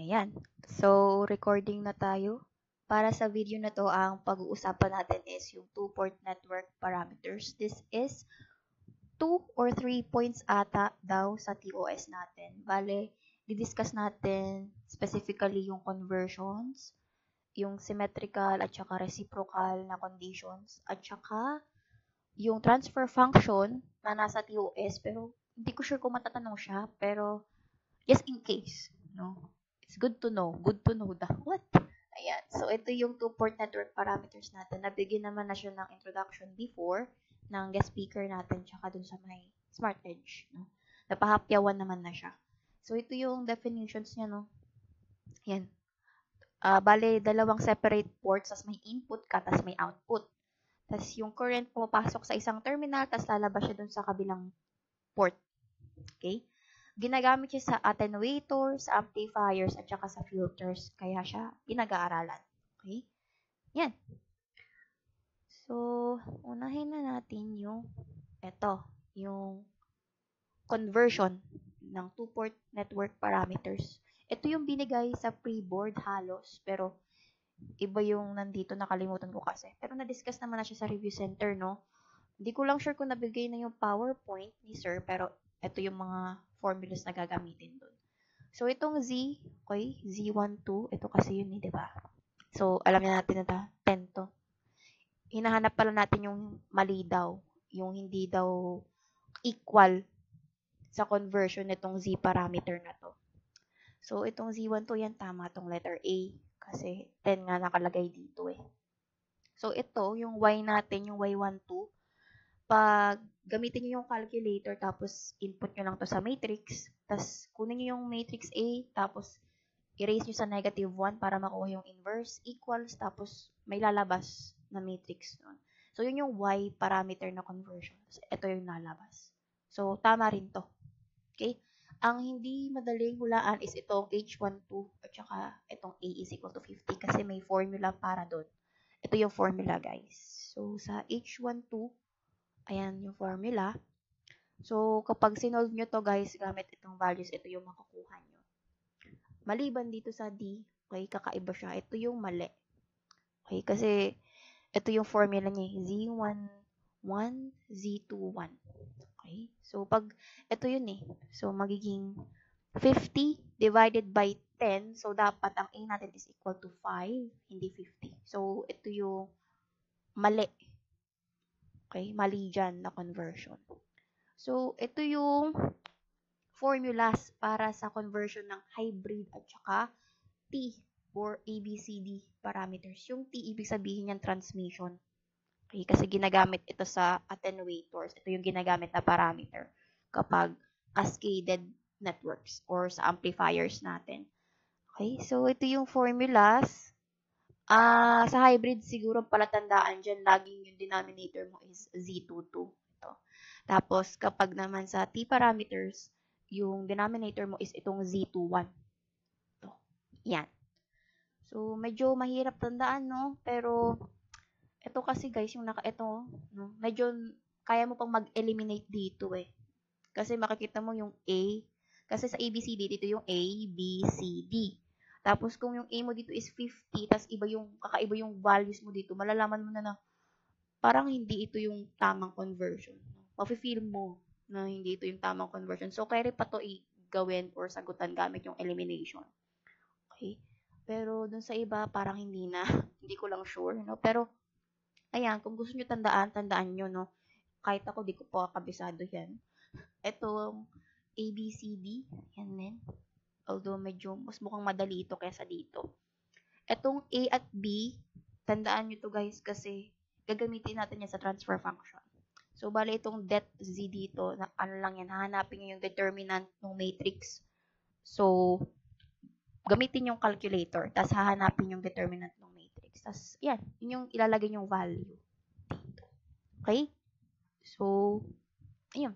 Ayan. So, recording na tayo. Para sa video na to, ang pag-uusapan natin is yung two-port network parameters. This is 2 or 3 points ata daw sa TOS natin. Bale, didiscuss natin specifically yung conversions, yung symmetrical at saka reciprocal na conditions, at saka yung transfer function na nasa TOS, pero hindi ko sure kung matatanong siya, pero just in case, no? It's good to know. Good to know the what? Ayan. So, ito yung two-port network parameters natin. Nabigyan naman na siya ng introduction before ng guest speaker natin tsaka dun sa may Smart Edge. No? Napahapyawan naman na siya. So, ito yung definitions niya, no? Yan. Bale, dalawang separate ports, tas may input ka, tas may output. Tas yung current pumapasok sa isang terminal, tas lalabas siya dun sa kabilang port. Okay? Ginagamit siya sa attenuators, sa amplifiers, at saka sa filters. Kaya siya pinag-aaralan. Okay? Yan. So, unahin na natin yung yung conversion ng two-port network parameters. Ito yung binigay sa pre-board halos, pero iba yung nandito, nakalimutan ko kasi. Pero na-discuss naman na siya sa review center, no? Hindi ko lang sure kung nabigay na yung PowerPoint ni sir, pero ito yung mga formulas na gagamitin doon. So, itong Z, okay, Z12, ito kasi yun, di ba? So, alam na natin na 10 to. Hinahanap pala natin yung mali daw, yung hindi daw equal sa conversion nitong Z parameter na to. So, itong Z12, yan, tama tong letter A, kasi 10 nga nakalagay dito eh. So, ito, yung Y natin, yung Y12, pag gamitin niyo yung calculator, tapos input nyo lang to sa matrix, tapos kunin nyo yung matrix A, tapos erase nyo sa -1 para makuha yung inverse, equals, tapos may lalabas na matrix nun. So, yun yung Y parameter na conversion. Ito yung lalabas. So, tama rin to. Okay? Ang hindi madaling hulaan is itong H12 at saka itong A is equal to 50 kasi may formula para doon. Ito yung formula, guys. So, sa H12, ayan yung formula. So, kapag sinolve nyo to, guys, gamit itong values, ito yung makukuha nyo. Maliban dito sa D, okay, kakaiba siya. Ito yung mali. Okay, kasi ito yung formula niya, Z11, Z21. Okay, so pag, ito yun eh. So, magiging 50 divided by 10. So, dapat ang A natin is equal to 5, hindi 50. So, ito yung mali. Okay, mali dyan na conversion. So, ito yung formulas para sa conversion ng hybrid at saka T or ABCD parameters. Yung T, ibig sabihin yung transmission. Okay, kasi ginagamit ito sa attenuators. Ito yung ginagamit na parameter kapag cascaded networks or sa amplifiers natin. Okay, so ito yung formulas. Sa hybrid, siguro palatandaan dyan, laging yung denominator mo is Z22. Ito. Tapos, kapag naman sa T parameters, yung denominator mo is itong Z21. Ito. Yan. So, medyo mahirap tandaan, no? Pero, ito kasi guys, yung ito, no? Medyo kaya mo pang mag-eliminate dito eh. Kasi makikita mo yung A. Kasi sa ABCD, dito yung A, B, C, D. Tapos kung yung A mo dito is 50, tas kakaiba yung values mo dito, malalaman mo na parang hindi ito yung tamang conversion. Mafe-feel mo na hindi ito yung tamang conversion. So, kaya pa to gawin or sagutan gamit yung elimination. Okay? Pero dun sa iba, parang hindi na. Hindi ko lang sure, no? Pero, ayan, kung gusto nyo tandaan nyo, no? Kahit ako, di ko po kabisado yan. Itong ABCD, yan din. Although medyo mas mukhang madali ito kaysa dito. Etong A at B, tandaan nyo to guys kasi gagamitin natin yan sa transfer function. So, bali itong det Z dito, na, ano lang yan, hahanapin nyo yung determinant ng matrix. So, gamitin yung calculator, tapos hahanapin yung determinant ng matrix. Tapos, yan, yun yung ilalagay yung value dito. Okay? So, ayun.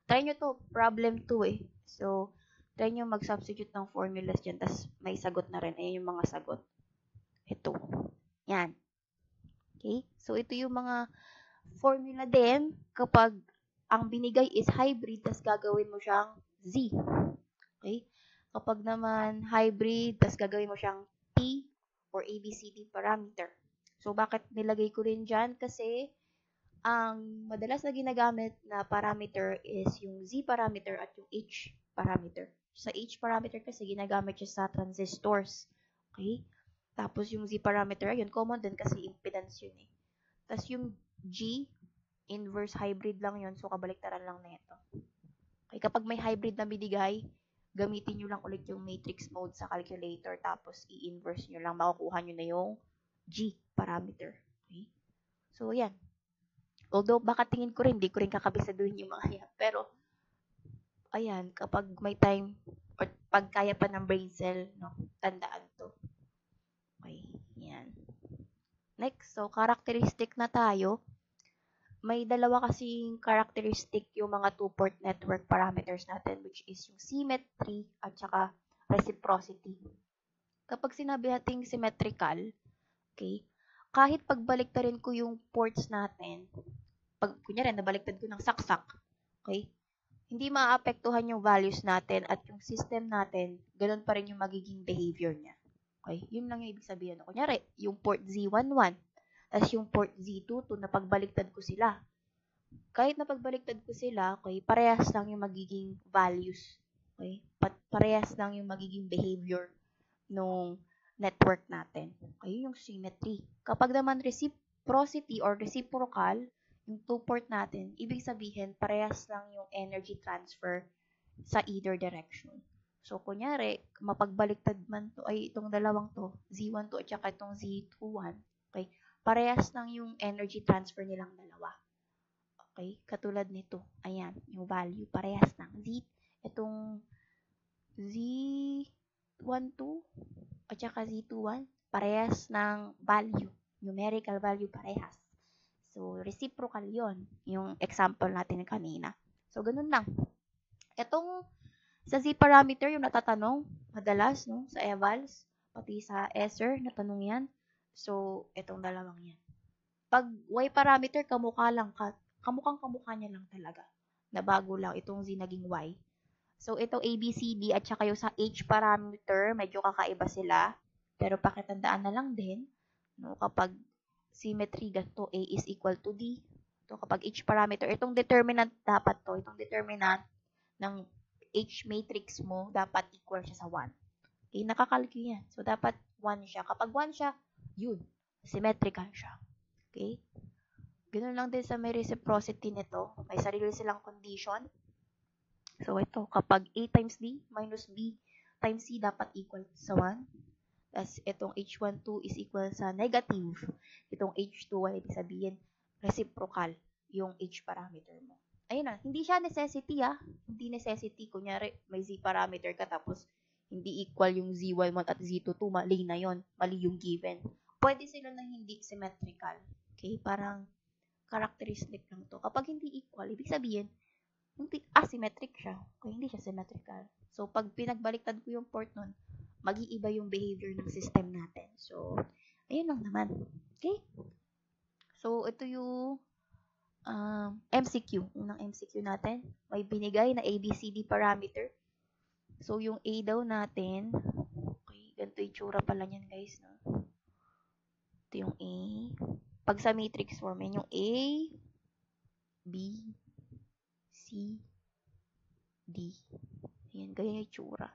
Try nyo to, problem 2 eh. So, try nyo mag-substitute ng formulas dyan, tas may sagot na rin. Ayan yung mga sagot. Ito. Yan. Okay? So, ito yung mga formula din kapag ang binigay is hybrid, tas gagawin mo siyang Z. Okay? Kapag naman hybrid, tas gagawin mo siyang T or ABCD parameter. So, bakit nilagay ko rin dyan? Kasi, ang madalas na ginagamit na parameter is yung Z parameter at yung H parameter. Sa H parameter kasi ginagamit siya sa transistors. Okay? Tapos yung Z parameter, yun, common din kasi impedance yun eh. Tapos yung G, inverse hybrid lang yun, so kabaliktaran lang na ito. Okay, kapag may hybrid na binigay, gamitin nyo lang ulit yung matrix mode sa calculator, tapos i-inverse nyo lang, makukuha nyo na yung G parameter. Okay? So, yan. Although, baka tingin ko rin, di ko rin kakabisaduhin yung mga yan. Pero, ayan, kapag may time, or pag kaya pa ng brain cell, no, tandaan to. Okay, yan. Next, so, characteristic na tayo. May dalawa kasing characteristic yung mga two-port network parameters natin, which is yung symmetry at saka reciprocity. Kapag sinabi nating symmetrical, okay, kahit pagbaliktarin ko yung ports natin, pag kunyari nabaliktad ko ng saksak, okay, hindi maapektuhan yung values natin at yung system natin, ganun pa rin yung magiging behavior niya. Okay, yun lang yung ibig sabihin. Kunyari, yung port Z11, tapos yung port Z22, na pagbaliktad ko sila. Kahit na pagbaliktad ko sila, okay, parehas lang yung magiging values. Okay? Parehas lang yung magiging behavior nung network natin. Okay, yung symmetry. Kapag naman reciprocity or reciprocal, yung two-port natin, ibig sabihin, parehas lang yung energy transfer sa either direction. So, kunyari, mapagbaliktad man to, ay itong dalawang to, Z12 at saka itong Z21, okay, parehas lang yung energy transfer nilang dalawa. Okay, katulad nito. Ayan, yung value, parehas lang. Itong Z12 at saka Z21, parehas ng value. Numerical value, parehas. So, reciprocal yon, yung example natin kanina. So, ganun lang. Itong sa Z parameter, yung natatanong, madalas, no, sa evals, pati sa ESSER, natanong yan. So, itong dalawang yan. Pag Y parameter, kamukhang-kamukha niya lang talaga. Na bago lang itong Z naging Y. So, itong ABCD at saka yung sa H parameter, medyo kakaiba sila. Pero pakitandaan na lang din, no, kapag symmetry, ganito, A is equal to D. So, kapag H parameter, itong determinant dapat to, itong determinant ng H matrix mo, dapat equal siya sa 1. Okay, nakakalculate yan. So, dapat 1 siya. Kapag 1 siya, yun, symmetrical siya. Okay? Ganun lang din sa may reciprocity nito. May sarili silang condition. So, ito, kapag A times D minus B times C dapat equal sa 1. Tapos, itong H12 is equal sa negative. Itong H21, ibig sabihin, reciprocal yung H parameter mo. Ayun na, hindi siya necessity Hindi necessity. Kunyari, may Z parameter ka tapos hindi equal yung Z11 at Z22. Mali na yon. Mali yung given. Pwede sila na hindi symmetrical. Okay? Parang characteristic lang to. Kapag hindi equal, ibig sabihin, hindi asymmetric siya. Okay? Hindi siya symmetrical. So, pag pinagbaliktad ko yung port nun, mag-iiba yung behavior ng system natin. So, ayun lang naman. Okay? So, ito yung MCQ. Unang MCQ natin. May binigay na ABCD parameter. So, yung A daw natin, okay, ganito yung tsura pala niyan, guys. No? Ito yung A. Pag sa matrix form, yan yung A, B, C, D. Ayan, ganyan yung tsura.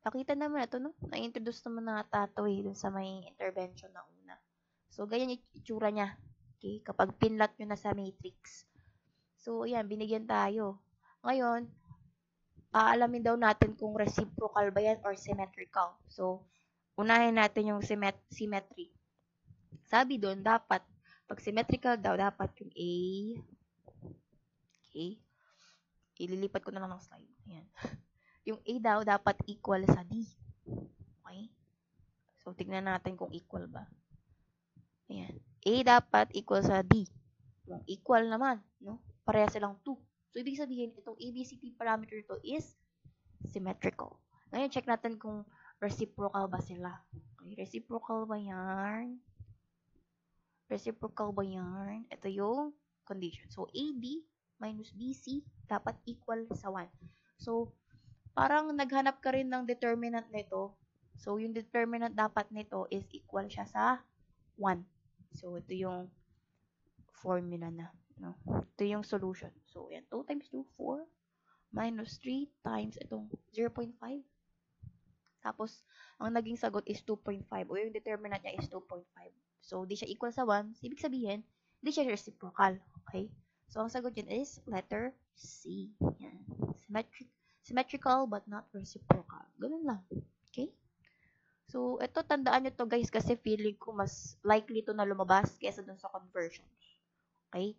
Nakita naman ito, no? Na-introduce naman na tato dun sa may intervention na una. So, ganyan yung itsura niya. Okay? Kapag pinlat nyo na sa matrix. So, ayan, binigyan tayo. Ngayon, aalamin daw natin kung reciprocal ba yan or symmetrical. So, unahin natin yung symmetry. Sabi doon, dapat, pag symmetrical daw, dapat yung A. Okay? Ililipat ko na lang ng slide. Ayan. Yung A daw, dapat equal sa D. Okay? So, tignan natin kung equal ba. Ayan. A dapat equal sa D. Kung equal naman, no? Pareha silang 2. So, ibig sabihin, itong ABCD parameter ito is symmetrical. Ngayon, check natin kung reciprocal ba sila. Okay, reciprocal ba yan? Reciprocal ba yan? Ito yung condition. So, AB minus BC dapat equal sa 1. So, parang naghanap ka rin ng determinant nito. So, yung determinant dapat nito is equal siya sa 1. So, ito yung formula na. No? Ito yung solution. So, yan. 2 times 2, 4. Minus 3 times itong 0.5. Tapos, ang naging sagot is 2.5. O yung determinant niya is 2.5. So, di siya equal sa 1. So, ibig sabihin, di siya reciprocal. Okay? So, ang sagot dyan is letter C. Yan. Symmetrical but not reciprocal. Ganun lang. Okay? So, ito, tandaan nyo to guys kasi feeling ko mas likely to na lumabas kesa dun sa conversions. Okay?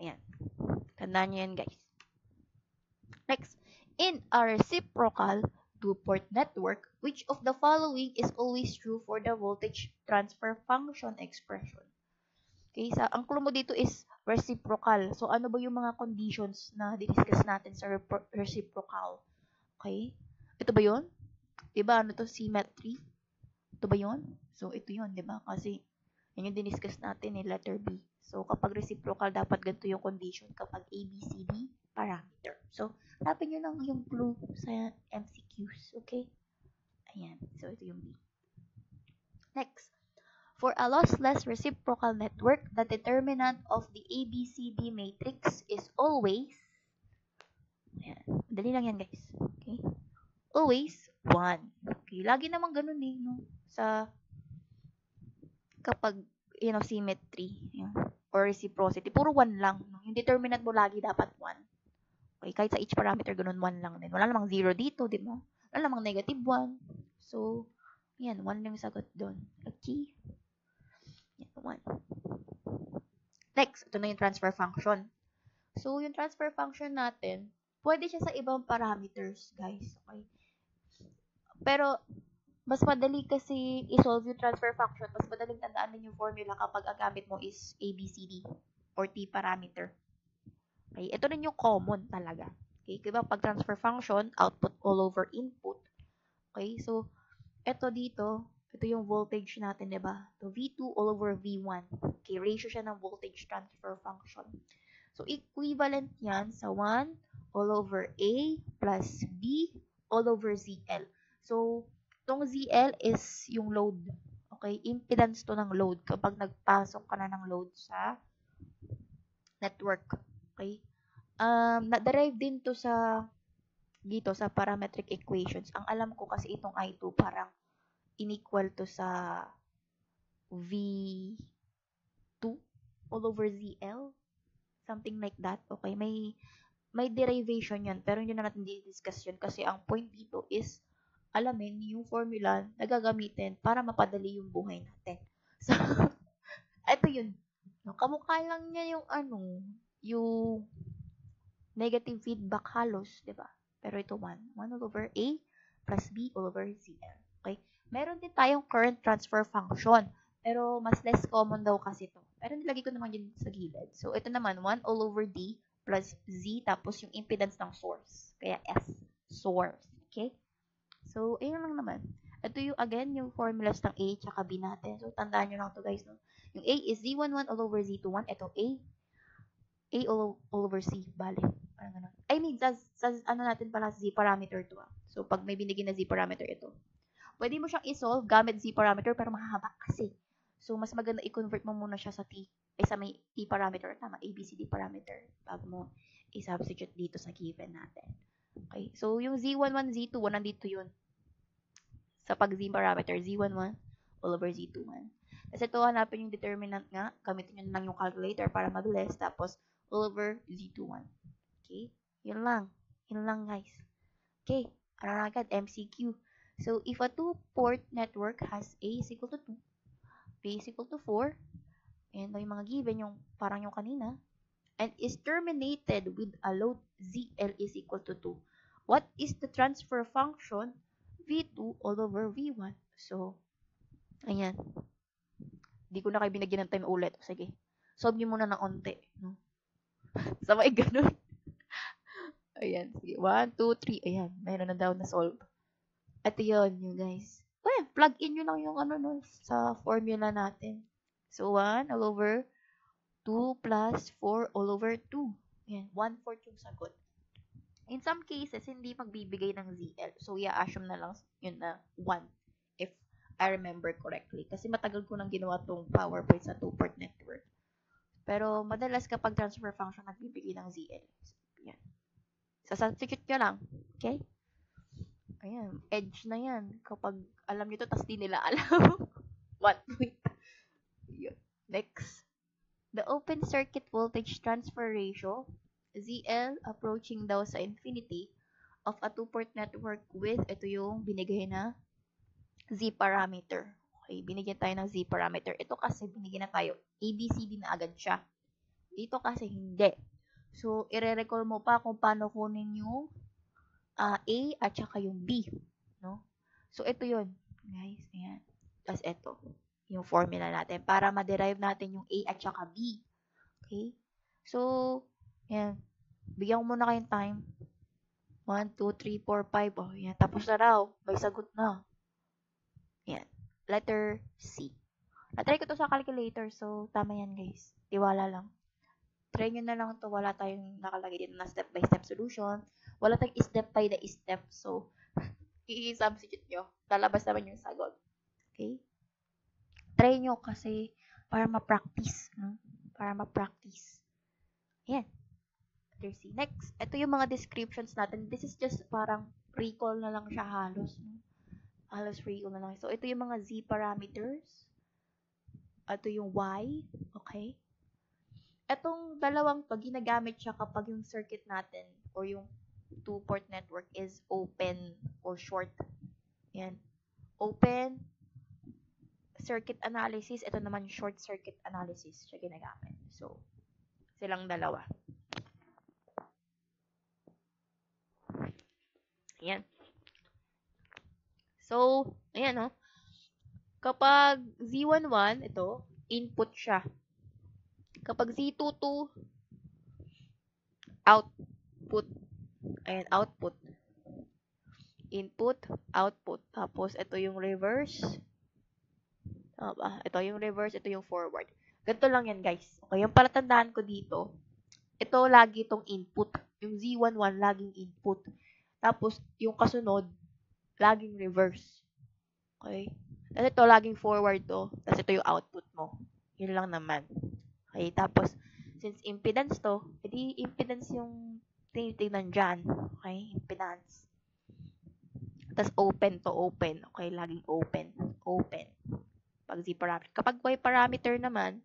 Ayan. Tandaan nyo yan guys. Next, in a reciprocal two-port network, which of the following is always true for the voltage transfer function expression? Okay, ang clue mo dito is reciprocal. So, ano ba yung mga conditions na discuss natin sa reciprocal? Okay? Ito ba yun? Diba, ano to? Symmetry? Ito ba yun? So, ito yun, diba? Kasi, yan yung diniscuss natin letter B. So, kapag reciprocal, dapat ganito yung condition kapag ABCD parameter. So, hanapin nyo lang yung clue sa MCQs. Okay? Ayan. So, ito yung B. Next. For a lossless reciprocal network, the determinant of the ABCD matrix is always, ayan, dali lang yan guys. Okay? Always 1. Okay, lagi naman ganun no? Sa, kapag, symmetry, or reciprocity, puro 1 lang. No? Yung determinant mo lagi dapat 1. Okay, kahit sa each parameter, ganun 1 lang din. Wala namang 0 dito, di ba? Wala namang negative 1. So, yan, 1 lang yung sagot doon. Okay? Yan, 1. Next, ito na yung transfer function. So, yung transfer function natin, pwede siya sa ibang parameters, guys. Okay? Pero, mas madali kasi i-solve yung transfer function. Mas madaling tandaan din yung formula kapag ang gamit mo is ABCD or T parameter. Okay? Ito rin yung common talaga. Okay? Diba, pag transfer function, output all over input. Okay? So, ito dito, ito yung voltage natin, diba? So, V2 all over V1. Okay? Ratio siya ng voltage transfer function. So, equivalent yan sa 1 all over A plus B all over ZL. So, itong ZL is yung load. Okay? Impedance to ng load kapag nagpasok ka na ng load sa network. Okay? Na-derive din to sa dito sa parametric equations. Ang alam ko kasi itong I2 parang inequal to sa V2 all over ZL. Something like that. Okay? May derivation yan, pero hindi na natin di-discuss yun kasi ang point dito is alamin yung formula na gagamitin para mapadali yung buhay natin. So, ito yun. Kamukha lang niya yung yung negative feedback halos, di ba? Pero ito 1. 1 all over A plus B all over ZL. Okay? Meron din tayong current transfer function. Pero mas less common daw kasi ito. Pero nilagay ko naman yun sa gilid. So, ito naman, 1 all over D plus Z tapos yung impedance ng source. Kaya S. Source. Okay? So, ayun lang naman. Ito yung, again, yung formulas ng A tsaka B natin. So, tandaan nyo lang to guys. No? Yung A is Z11 all over Z21. Ito A all over C. Bale. Parang ganun. I mean, sa ano natin pala, Z parameter to. So, pag may binigay na Z parameter ito. Pwede mo siyang i-solve gamit Z parameter pero mahaba kasi. So, mas maganda i-convert mo muna siya sa T. Sa may T parameter. Tama, ABCD parameter. Bago mo i-substitute dito sa given natin. Okay. So, yung Z11, Z21, nandito yun. Sa pag-Z parameter, Z11 all over Z21. Kasi ito, hanapin yung determinant nga. Gamitin nyo lang yung calculator para mabilis. Tapos, all over Z21. Okay? Yun lang. Yun lang, guys. Okay. Ano na agad? MCQ. So, if a two-port network has A is equal to 2, B is equal to 4, and yung mga given, yung parang yung kanina, and is terminated with a load ZL is equal to 2, what is the transfer function V2 all over V1? So, ayan. Hindi ko na kayo binagyan ng time ulit. Sige. Solve nyo muna ng onte. No? Sabay ganun. Ayan. Sige. 1, 2, 3. Ayan. Mayroon na daw na solve. Ito yun, you guys. Well, plug in nyo lang yung sa formula natin. So, 1 all over 2 plus 4 all over 2. Ayan. 1/4 yung sagot. In some cases, hindi magbibigay ng ZL. So, i-assume na lang yun na 1 if I remember correctly. Kasi matagal ko nang ginawa tong PowerPoint sa two-port network. Pero, madalas kapag transfer function, nagbibigay ng ZL. Yan. Sa-substitute nyo lang. Okay? Ayan. Edge na yan. Kapag alam nyo to, tas di nila alam. 1 point. Yun. Next. The open circuit voltage transfer ratio, ZL, approaching daw sa infinity of a two-port network with, ito yung binigay na Z parameter. Okay, binigyan tayo ng Z parameter. Ito kasi binigyan na tayo. ABCD na agad siya. Dito kasi hindi. So, ire-recall mo pa kung paano kunin yung A at saka yung B. No? So, ito yun. Guys, ayan. Tapos ito. Yung formula natin para ma-derive natin yung A at saka B. Okay? So, yan. Bigyan ko muna kayong time. 1, 2, 3, 4, 5. Oh, yan. Tapos na raw. May sagot na. Yan. Letter C. Na-try ko to sa calculator. So, tama yan, guys. Tiwala lang. Try nyo na lang to. Wala tayong nakalagay dito na step-by-step solution. Wala tayong step by the step. So, i-substitute nyo. Lalabas naman yung sagot. Okay? Try nyo kasi para ma-practice. No? Para ma-practice. Ayan. Letter C. Next, ito yung mga descriptions natin. This is just parang recall na lang siya halos. No? Halos recall na lang. So, ito yung mga Z parameters. Ito yung Y. Okay? Itong dalawang to, ginagamit siya kapag yung circuit natin or yung two-port network is open or short. Ayan. Open circuit analysis. Ito naman short circuit analysis siya ginagamit. So, silang dalawa. Ayan. So, ayan o. Kapag Z11, ito, input siya. Kapag Z22, output. Ayan, output. Input, output. Tapos, ito yung reverse. Ito yung reverse, ito yung forward. Ganito lang yan, guys. Okay, yung palatandaan ko dito, ito lagi itong input. Yung Z11, laging input. Tapos, yung kasunod, laging reverse. Okay? Tapos ito, laging forward to. Tapos ito yung output mo. Yun lang naman. Okay? Tapos, since impedance to, edi impedance yung tinitignan dyan. Okay? Impedance. Tapos open to open. Okay? Laging open. Open. Pag Z parameter. Kapag Y parameter naman,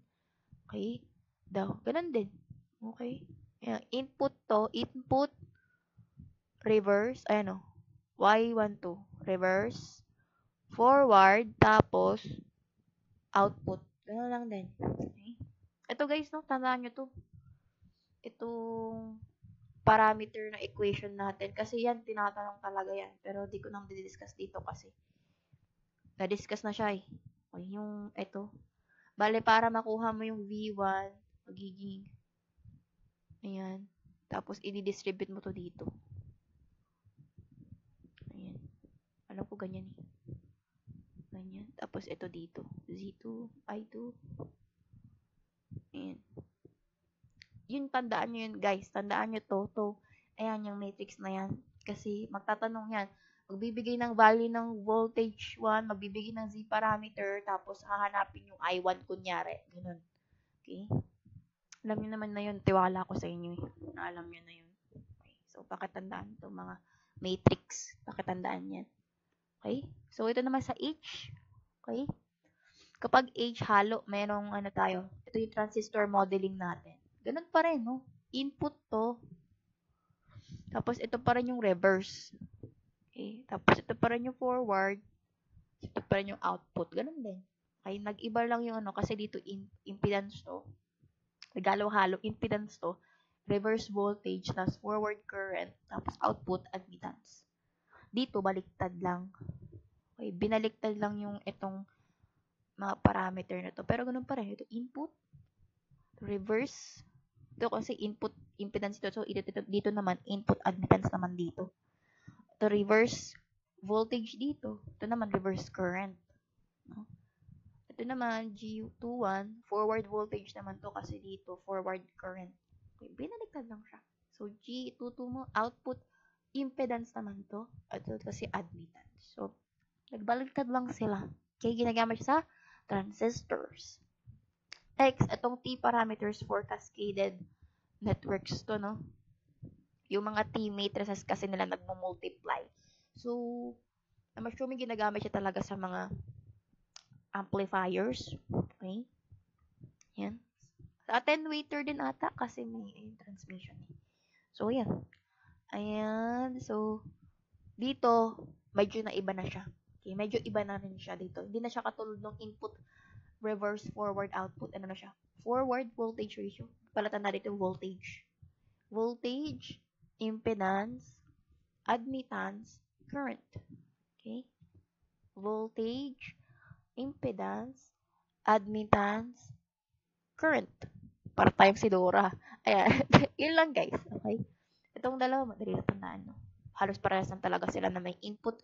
okay? Daw. Ganun din. Okay? Ayan. Input to. Input. Reverse. Ayan o. Y12. Reverse. Forward. Tapos, output. Ganun lang din. Okay? Ito guys, no? Tandaan nyo to. Itong parameter na equation natin. Kasi yan, tinatanong talaga yan. Pero di ko nang didiscuss dito kasi. Na-discuss na siya eh. Okay, yung ito. Bale, para makuha mo yung V1, magiging, ayan. Tapos, i-distribute mo to dito. Ayan. Alam ko ganyan eh. Ganyan. Tapos, ito dito. Z2, I2. Ayan. Yun, tandaan nyo yun, guys. Tandaan nyo to. Ayan, yung matrix na yan. Kasi, magtatanong yan. Magbibigay ng value ng voltage 1, magbibigay ng Z parameter, tapos hahanapin yung I1 kunyari. Ganun. Okay? Alam nyo naman na yun. Tiwala ko sa inyo eh. Alam nyo na yun. Okay. So, pakatandaan to mga matrix. Pakatandaan yan. Okay? So, ito naman sa H. Okay? Kapag H halo, merong ano tayo. Ito yung transistor modeling natin. Ganun pa rin, no? Input to. Tapos, ito pa rin yung reverse. Okay? Tapos, ito pa rin yung forward. Ito pa rin yung output. Ganun din. Okay? Nag-iba lang yung ano, kasi dito impedance to. Nagalo-halo, impedance to. Reverse voltage, tapos forward current, tapos output, admittance. Dito, baliktad lang. Okay? Binaliktad lang yung itong mga parameter na to. Pero ganun pa rin. Ito, input, reverse. Ito kasi input impedance dito. So, dito naman, input admittance naman dito. Ito, reverse voltage dito. Ito naman, reverse current. No? Ito naman, G21, forward voltage naman to kasi dito, forward current. Okay, binaliktad lang siya. So, G22 mo, output impedance naman to. At ito kasi admittance. So, nagbaligtad lang sila. Kaya ginagamit siya sa transistors. Next, itong T parameters for cascaded networks to, no? Yung mga T matrices kasi nila nagmo-multiply. So, I'm assuming ginagamit siya talaga sa mga amplifiers. Okay? Yan. Sa attenuator din ata kasi may transmission eh. So, yan. Ayan. So, dito, medyo na iba na siya. Okay, medyo iba na rin siya dito. Hindi na siya katulad ng input, reverse, forward, output. Ano na siya? Forward voltage ratio. Palatan na dito voltage. Voltage, impedance, admittance, current. Okay? Voltage, impedance, admittance, current. Para tayong si Dora. Ayan. Yun lang guys. Okay? Itong dalawa, madali na tandaan. No? Halos parehas lang talaga sila na may input,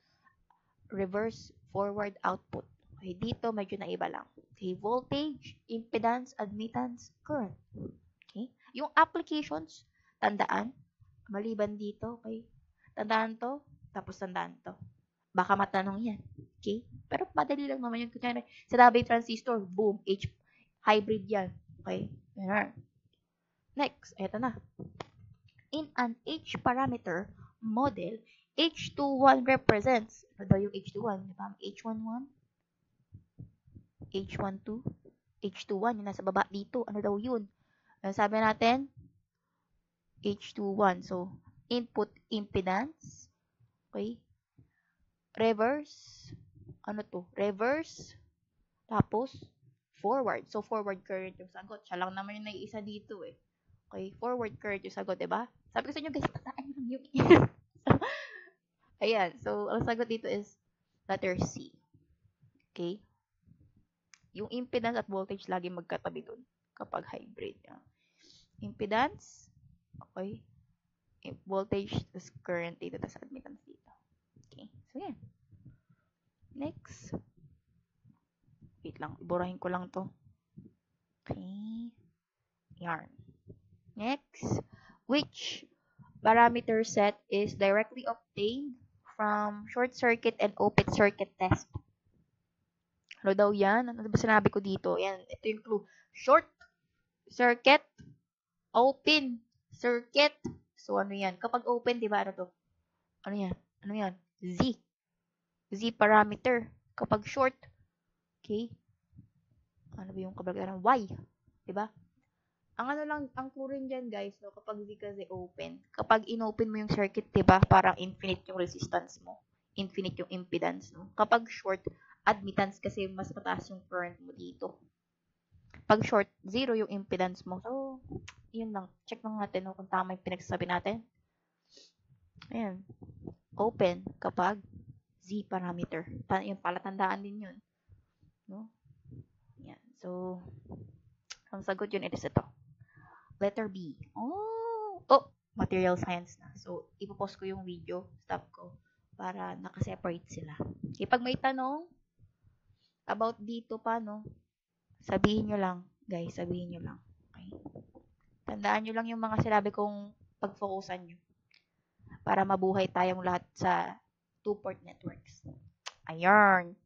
reverse, forward, output. Okay, dito medyo na iba lang. Okay, voltage, impedance, admittance, current. Okay, yung applications, tandaan, maliban dito, okay, tandaan to, tapos tandaan to. Baka matanong yan. Okay, pero madali lang naman yun. Kunyari, sinabi transistor, boom, hybrid yan. Okay, yan. Next, eto na. In an H-parameter model, H21 represents, ano daw yung H21? Diba? H11, H12, H21, yung nasa baba dito. Ano daw yun? Sabi natin, H21. So, input impedance. Okay. Reverse. Ano to? Reverse. Tapos, forward. So, forward current yung sagot. Siya lang naman yung naiisa dito eh. Okay. Forward current yung sagot, diba? Sabi ko sa inyo, guys, tataan nyo lang yung ayan. So, ang sagot dito is letter C. Okay. Yung impedance at voltage lagi magkatabi dun kapag hybrid. Impedance, okay. Voltage, tas current dito, tas admittance dito. Okay. So, yan. Next. Wait lang. Iburahin ko lang to. Okay. Yarn. Next. Which parameter set is directly obtained from short circuit and open circuit test? Ano daw yan? Ano ba sinabi ko dito? Yan. Ito yung clue. Short circuit, open circuit. So, ano yan? Kapag open, di ba, ano to? Ano yan? Ano yan? Z. Z parameter. Kapag short, okay? Ano ba yung kabalagaran? Y. Di ba? Ang ano lang, ang clue rin dyan, guys, no? Kapag Z kasi open. Kapag inopen mo yung circuit, di ba? Parang infinite yung resistance mo. Infinite yung impedance, no? Kapag short, admittance kasi mas mataas yung current mo dito. Pag short, zero yung impedance mo. So, yun lang. Check lang natin no, kung tama yung pinagsasabi natin. Ayan. Open kapag Z parameter. Yung palatandaan din yun. No? Ayan. So, ang sagot yun, it is ito. Letter B. Oh, material science na. So, ipopost ko yung video. Stop ko. Para nakaseparate sila. Okay, pag may tanong about dito pa, no? Sabihin nyo lang, guys. Sabihin nyo lang. Okay? Tandaan nyo lang yung mga sinabi kong pag-focusan nyo. Para mabuhay tayong lahat sa two-port networks. Ayan.